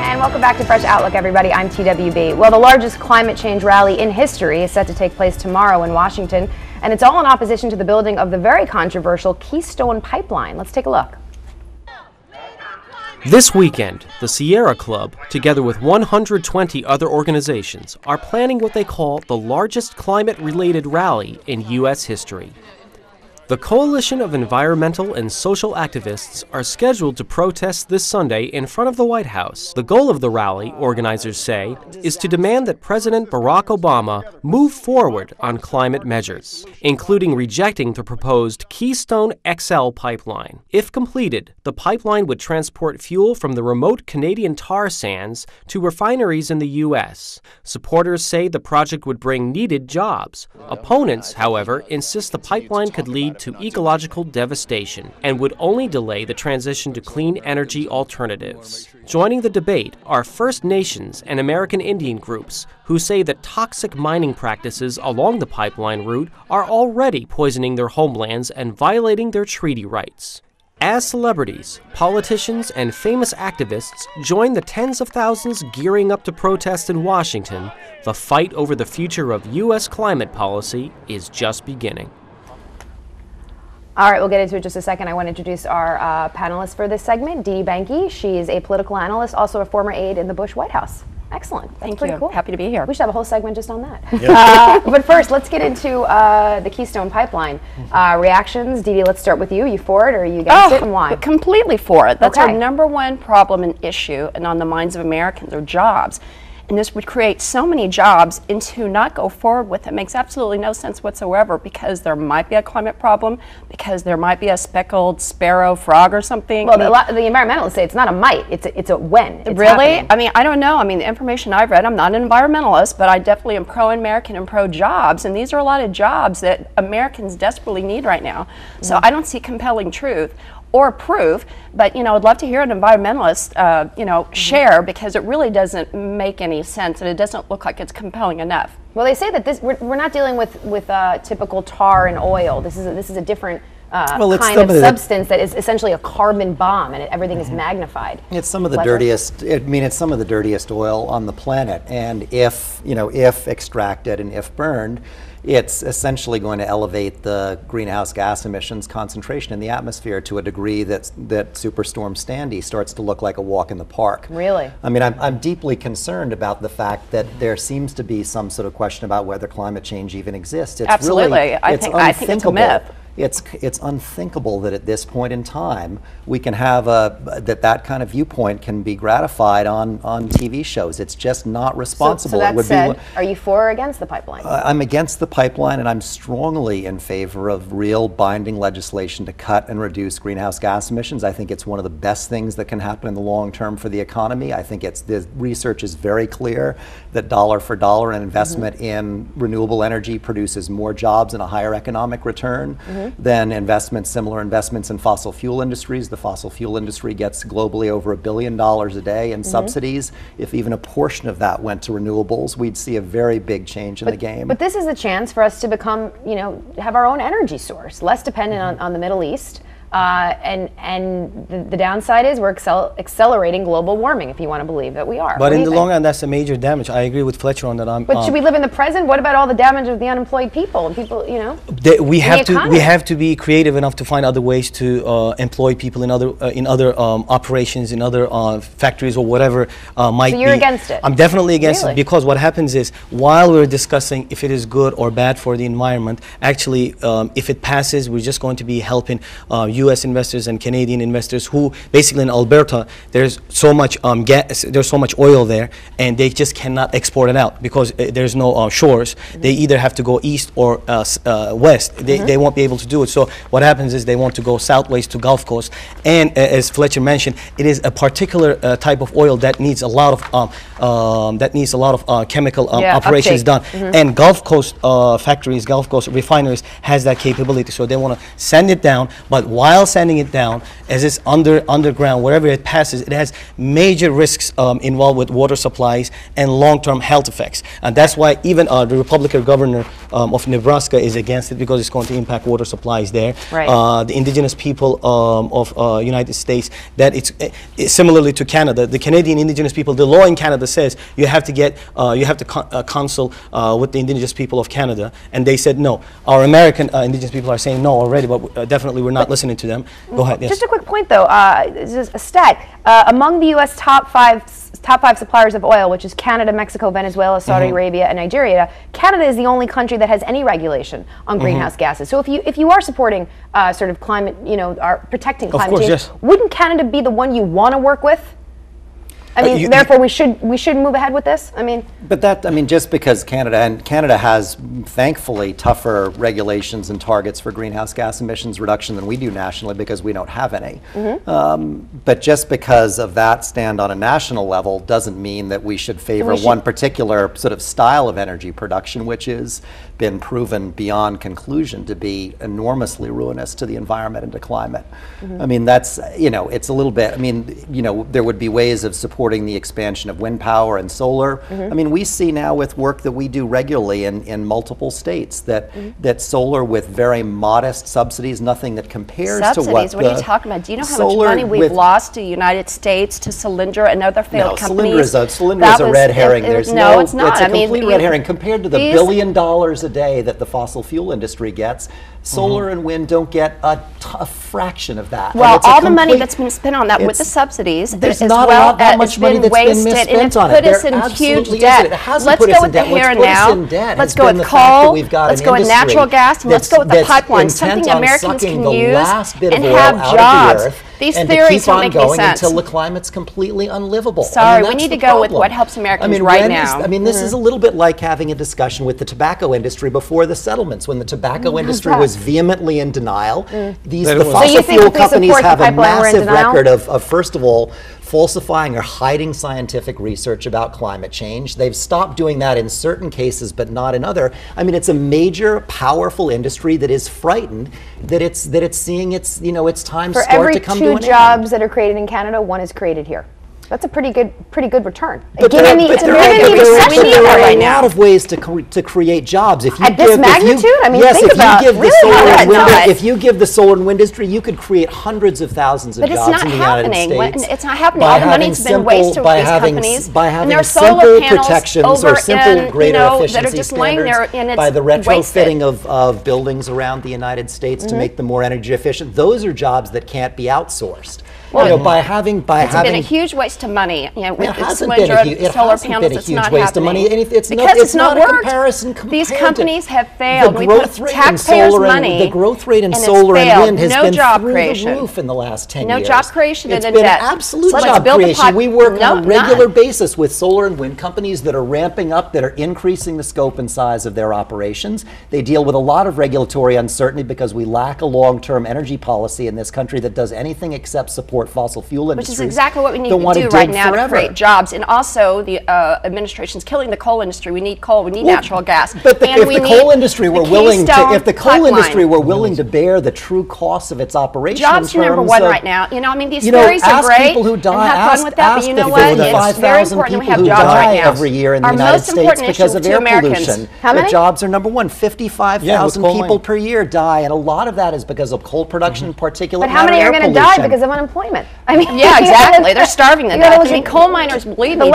And welcome back to Fresh Outlook, everybody. I'm TWB. Well, the largest climate change rally in history is set to take place tomorrow in Washington, and it's all in opposition to the building of the very controversial Keystone Pipeline. Let's take a look. This weekend, the Sierra Club, together with 120 other organizations, are planning what they call the largest climate-related rally in U.S. history. The coalition of environmental and social activists are scheduled to protest this Sunday in front of the White House. The goal of the rally, organizers say, is to demand that President Barack Obama move forward on climate measures, including rejecting the proposed Keystone XL Pipeline. If completed, the pipeline would transport fuel from the remote Canadian tar sands to refineries in the U.S. Supporters say the project would bring needed jobs. Opponents, however, insist the pipeline could lead to ecological devastation and would only delay the transition to clean energy alternatives. Joining the debate are First Nations and American Indian groups who say that toxic mining practices along the pipeline route are already poisoning their homelands and violating their treaty rights. As celebrities, politicians, and famous activists join the tens of thousands gearing up to protest in Washington, the fight over the future of U.S. climate policy is just beginning. All right, we'll get into it in just a second. I want to introduce our panelist for this segment, Dee Dee Benkie. She is a political analyst, also a former aide in the Bush White House. Excellent. Thank you. Cool. Happy to be here. We should have a whole segment just on that. Yep. But first, let's get into the Keystone Pipeline. Reactions. Dee Dee, let's start with you. You for it or are you against it, and why? Completely for it. That's our #1 problem and issue, and on the minds of Americans are jobs. And this would create so many jobs, and to not go forward with it makes absolutely no sense whatsoever, because there might be a climate problem, because there might be a speckled sparrow frog or something. Well, the environmentalists say it's not a might, it's a when. It's really? Happening. I mean, I don't know. I mean, the information I've read, I'm not an environmentalist, but I definitely am pro-American and pro-jobs, and these are a lot of jobs that Americans desperately need right now. So I don't see compelling truth or proof, but I'd love to hear an environmentalist, share, because it really doesn't make any sense, and it doesn't look like it's compelling enough. Well, they say that we're not dealing with typical tar and oil. This is a different kind of substance that is essentially a carbon bomb, and everything is magnified. It's some of the dirtiest. It's some of the dirtiest oil on the planet, and if extracted and if burned, it's essentially going to elevate the greenhouse gas emissions concentration in the atmosphere to a degree that Superstorm Sandy starts to look like a walk in the park. Really? I mean, I'm deeply concerned about the fact that there seems to be some sort of question about whether climate change even exists. It's Absolutely. Really, I think it's a myth. It's unthinkable that at this point in time we can have that kind of viewpoint can be gratified on TV shows. It's just not responsible. So that said, are you for or against the pipeline? I'm against the pipeline, and I'm strongly in favor of real binding legislation to cut and reduce greenhouse gas emissions. I think it's one of the best things that can happen in the long term for the economy. I think the research is very clear that dollar for dollar an investment in renewable energy produces more jobs and a higher economic return than similar investments in fossil fuel industries. The fossil fuel industry gets globally over $1 billion a day in subsidies. If even a portion of that went to renewables, we'd see a very big change in the game. But this is a chance for us to become, have our own energy source, less dependent on the Middle East. And the downside is we're accelerating global warming, if you want to believe that we are. But in the long run, that's a major damage. I agree with Fletcher on that. But should we live in the present? What about all the damage of the unemployed people and people, we have to be creative enough to find other ways to employ people in other operations, in other factories or whatever might be. So you're against it? I'm definitely against it, because what happens is, while we're discussing if it is good or bad for the environment, actually, if it passes, we're just going to be helping U.S. investors and Canadian investors who, basically in Alberta, there's so much gas, there's so much oil there, and they just cannot export it out because there's no shores. They either have to go east or west. They won't be able to do it. So what happens is they want to go southways to Gulf Coast, and as Fletcher mentioned, it is a particular type of oil that needs a lot of chemical operations done. And Gulf Coast factories, Gulf Coast refineries has that capability. So they want to send it down, but while while sending it down, as it's underground, wherever it passes, it has major risks involved with water supplies and long-term health effects. And that's why even the Republican governor of Nebraska is against it, because it's going to impact water supplies there. Right. The indigenous people of United States, that it's similarly to Canada. The Canadian indigenous people, the law in Canada says you have to consult with the indigenous people of Canada, and they said no. Our American indigenous people are saying no already, but definitely we're not listening to them. Go ahead. Yes. Just a quick point, though. Just a stat: among the U.S. top five suppliers of oil, which is Canada, Mexico, Venezuela, Saudi Arabia, and Nigeria, Canada is the only country that has any regulation on greenhouse gases. So if you are supporting sort of climate, protecting climate change, yes. wouldn't Canada be the one you want to work with? I mean, therefore, we should move ahead with this. I mean, just because Canada has thankfully tougher regulations and targets for greenhouse gas emissions reduction than we do nationally, because we don't have any. But just because of that stand on a national level doesn't mean that we should favor one particular sort of style of energy production, which has been proven beyond conclusion to be enormously ruinous to the environment and to climate. I mean, that's, it's a little bit, there would be ways of supporting the expansion of wind power and solar. I mean, we see now with work that we do regularly in multiple states that solar with very modest subsidies, nothing that compares to what are you talking about? Do you know how much money we've lost to the United States, to Solyndra and other failed companies? Solyndra is a red herring. It's not. It's a complete red herring compared to the $1 billion a day that the fossil fuel industry gets. Solar and wind don't get a fraction of that. Well, all the money that's been spent on that with the subsidies, there's not that much money that's been misspent on it. Put us in huge debt. Let's go with the here and now. Let's go with coal. Let's go with natural gas. And let's go with the pipeline. Something Americans can use and have jobs. These theories don't make any sense until the climate's completely unlivable. Sorry, we need to go with what helps Americans right now. This is a little bit like having a discussion with the tobacco industry before the settlements, when the tobacco industry was vehemently in denial. The fossil fuel companies have a massive record of, first of all, falsifying or hiding scientific research about climate change. They've stopped doing that in certain cases, but not in other. I mean, it's a major, powerful industry that is frightened that it's seeing its time start to come to an end. For every 2 jobs that are created in Canada, 1 is created here. That's a pretty good return. But there are a lot of ways to create jobs. If you At this magnitude? I mean, think about if you give the solar and wind industry, you could create hundreds of thousands of jobs in the United States. It's not happening. All the money's been wasted with these companies. By having simple protections or simple greater efficiency standards, by the retrofitting of buildings around the United States to make them more energy efficient, those are jobs that can't be outsourced. Well, it's been a huge waste of money. It hasn't been a huge waste of money. It's not worked. These companies have failed. We put taxpayers' money. The growth rate in solar and wind has been through the roof in the last 10 years. No job creation and debt. It's been absolute job creation. We work on a regular basis with solar and wind companies that are ramping up, that are increasing the scope and size of their operations. They deal with a lot of regulatory uncertainty because we lack a long-term energy policy in this country that does anything except support fossil fuel industries. Which is exactly what we need to do right now to create jobs. And also, the administration's killing the coal industry. We need coal. We need natural gas. But if the coal industry were willing to bear the true costs of its operation, jobs are number 1 right now. These theories are great. People who die, and have fun with that. But you know what? It's very important that we have jobs right now. Every year in the United States because of air pollution. How many? The jobs are number 1. 55,000 people per year die, and a lot of that is because of coal production, particulate matter, But how many are going to die because of unemployment? I mean, yeah, exactly. They're starving to death. I mean, coal miners, believe me, they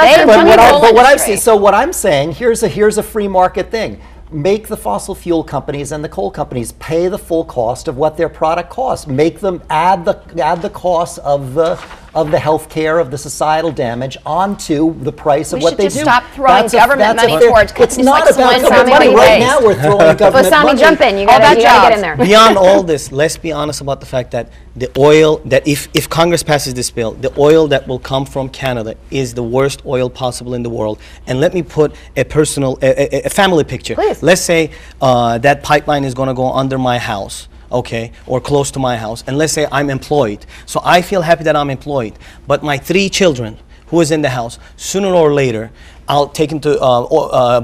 what I'm saying, here's a free market thing. Make the fossil fuel companies and the coal companies pay the full cost of what their product costs. Make them add the cost of the health care, of the societal damage onto the price of what they do. We should just stop throwing government money towards companies like Solyndra. Right now we're throwing government money. Jump in. You gotta get in there. Beyond all this, let's be honest about the fact that the oil that if Congress passes this bill, the oil that will come from Canada is the worst oil possible in the world. And let me put a family picture. Please. Let's say that pipeline is going to go under my house. Okay, or close to my house, and let's say I'm employed. So I feel happy that I'm employed, but my 3 children who is in the house, sooner or later, out, taken to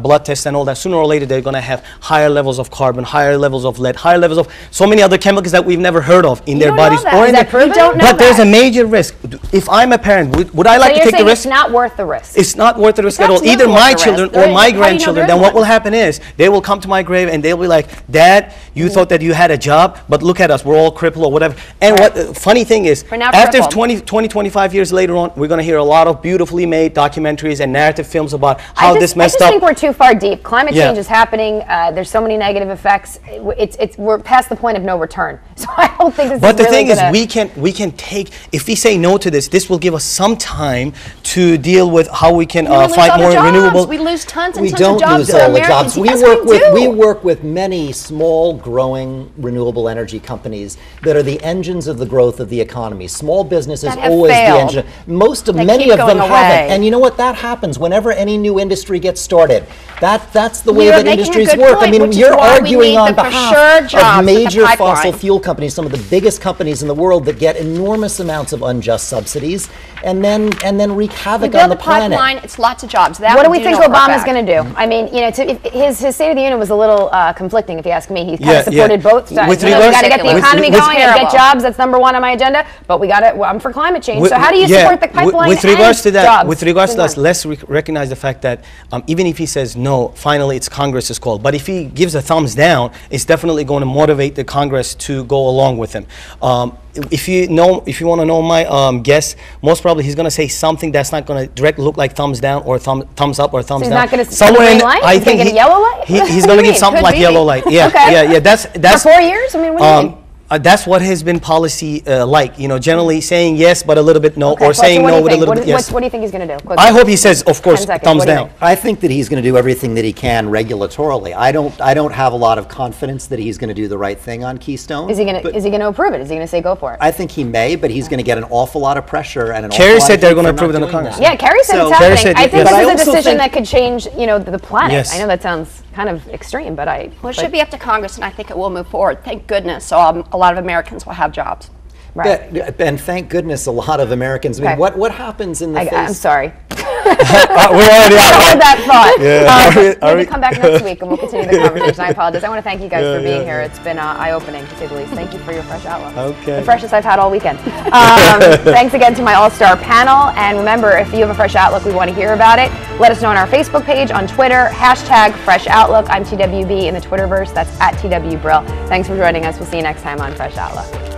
blood tests and all that, sooner or later they're going to have higher levels of carbon, higher levels of lead, higher levels of so many other chemicals that we've never heard of in their bodies. But there's a major risk. If I'm a parent, would I like to take the risk? It's not worth the risk. It's not worth the risk at all. Either my children or my grandchildren. Then what will happen is they will come to my grave and they'll be like, Dad, you thought that you had a job, but look at us, we're all crippled or whatever. And what the funny thing is, after 25 years later on, we're going to hear a lot of beautifully made documentaries and narrative films about how this messed up. I just think we're too far deep. Climate change is happening. There's so many negative effects. We're past the point of no return. So I don't think this. But the thing is, we can take, if we say no to this will give us some time to deal with how we can find more renewable. We lose tons and we tons don't of jobs. Lose all the jobs. We work with many small, growing renewable energy companies that are the engines of the growth of the economy. Small business is always the engine. Many of them haven't. And you know what? That happens whenever any new industry gets started. That's the way that industries work. I mean, you're arguing on behalf of major fossil fuel companies, some of the biggest companies in the world that get enormous amounts of unjust subsidies and then wreak havoc on the planet. Pipeline, it's lots of jobs. What do we think Obama's going to do? I mean, you know, his State of the Union was a little conflicting, if you ask me. He kind of supported both sides. We got to get the economy going and get jobs. That's number one on my agenda. But we got to. I'm for climate change. So how do you support the pipeline? With regards to that, let's recognize the fact that even if he says no, finally it's Congress's call. But if he gives a thumbs down, it's definitely going to motivate the Congress to go along with him. If you want to know my guess, most probably he's going to say something that's not going to directly look like thumbs down or thumbs up or thumbs down. He's not going to somewhere in light? I think a yellow light. He's going to give something like yellow light. Yeah, yeah. That's for 4 years. I mean, what do you mean? That's what has been policy like, you know, generally saying yes but a little bit no, or saying no with a little bit yes. What do you think he's going to do? Quickly. I hope he says, of course, thumbs down. I think that he's going to do everything that he can regulatorily. I don't have a lot of confidence that he's going to do the right thing on Keystone. Is he going to approve it? Is he going to say go for it? I think he may, but he's going to get an awful lot of pressure and an awful Kerry lot said they're going to approve it in the Congress. Yeah, Kerry said it's happening. I think this is a decision that could change, you know, the planet. Yes. I know that sounds kind of extreme, but it should be up to Congress, and I think it will move forward. Thank goodness. So a lot of Americans will have jobs. Right. And thank goodness a lot of Americans. I mean, what happens in the face? I'm sorry. We're already out that thought. Yeah. Maybe come back next week and we'll continue the conversation. I apologize. I want to thank you guys for being here. It's been eye-opening, to say the least. Thank you for your fresh outlook. Okay. The freshest I've had all weekend. Thanks again to my all-star panel. And remember, if you have a fresh outlook, we want to hear about it. Let us know on our Facebook page, on Twitter, #FreshOutlook. I'm TWB in the Twitterverse. That's @TWBrill. Thanks for joining us. We'll see you next time on Fresh Outlook.